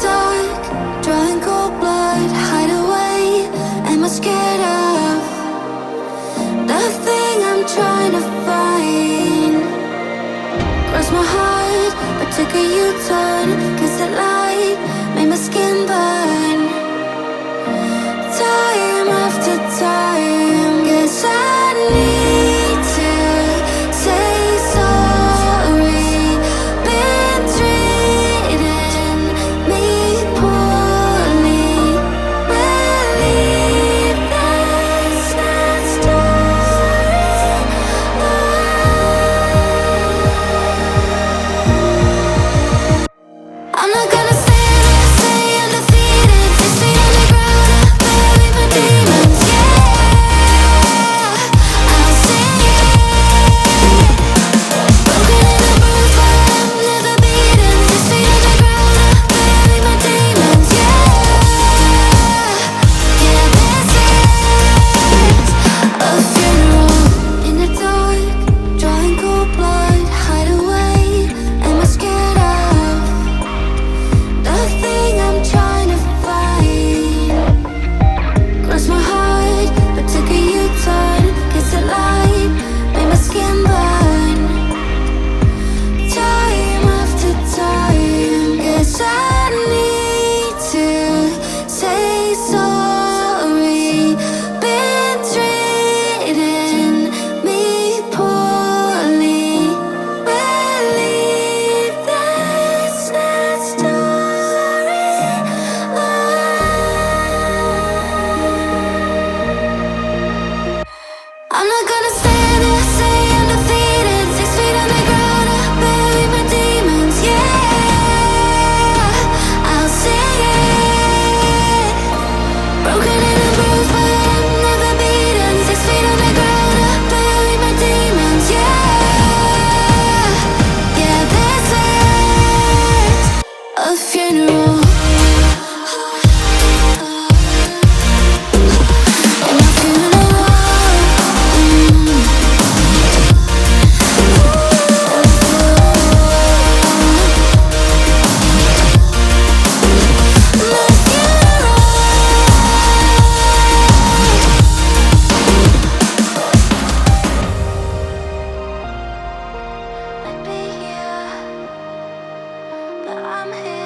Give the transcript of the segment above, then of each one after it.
dark, drawing cold blood, hide away. Am I scared of the thing I'm trying to find? Cross my heart, but took a U-turn, 'cause the light made my skin burn. Time after time, guess I need to say sorry. Been treating me poorly. Believe that's not story. I'm not gonna stay there, stay undefeated. 6 feet underground, I bury my demons. Yeah, I'll sing it. Broken and bruised, but I'm never beaten. 6 feet underground, I bury my demons. Yeah, yeah, this is a funeral. In the dark, drawing cold blood, hide away. Am I scared of the thing I'm trying to find? Cross my heart, but took a U-turn, 'cause the light made my skin burn. Time after time, guess I need to say sorry. Been treating me poorly. Believe that's not story. I'm not gonna stand there, stay undefeated. 6 feet underground, I bury my demons. Yeah, I'll sing it. Broken and bruised, but I'm never beaten. 6 feet underground, I bury my demons. Yeah, yeah, this is a funeral. And my funeral. I'd be here, but I'm here.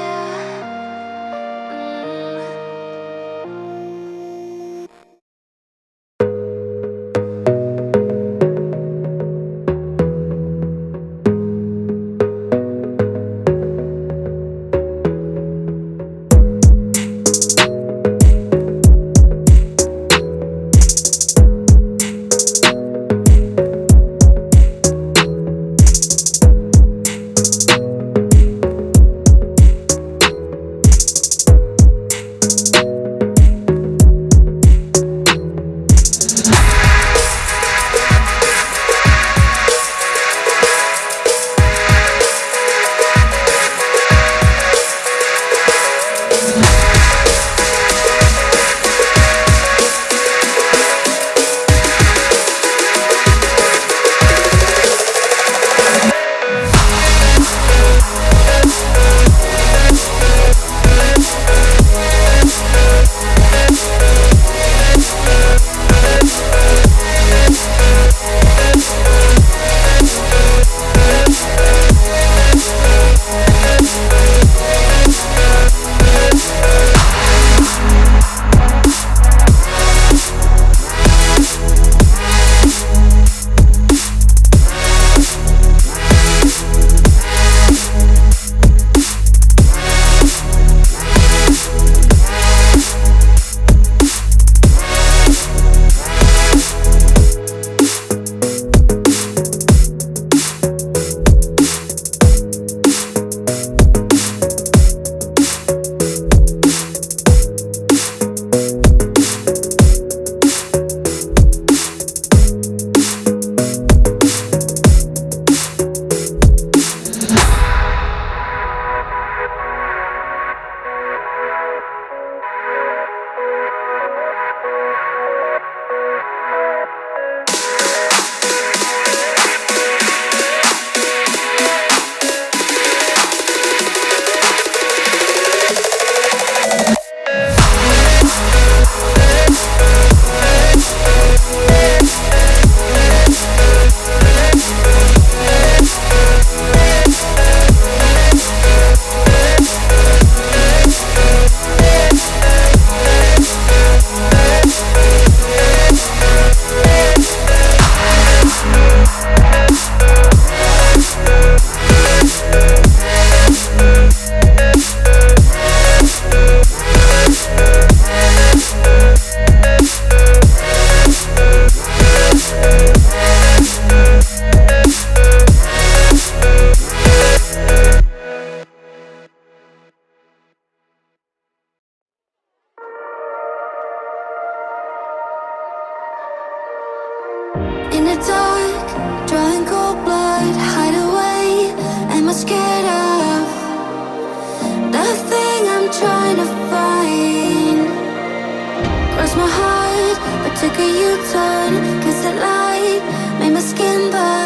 trying to find. Crossed my heart, but took a U-turn. Cause the light made my skin burn.